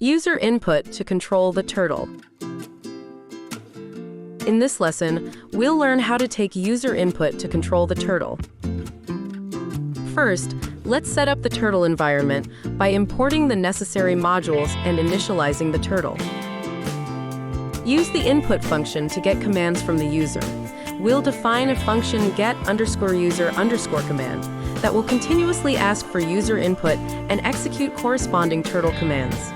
User input to control the turtle. In this lesson, we'll learn how to take user input to control the turtle. First, let's set up the turtle environment by importing the necessary modules and initializing the turtle. Use the input function to get commands from the user. We'll define a function get_user_ command that will continuously ask for user input and execute corresponding turtle commands.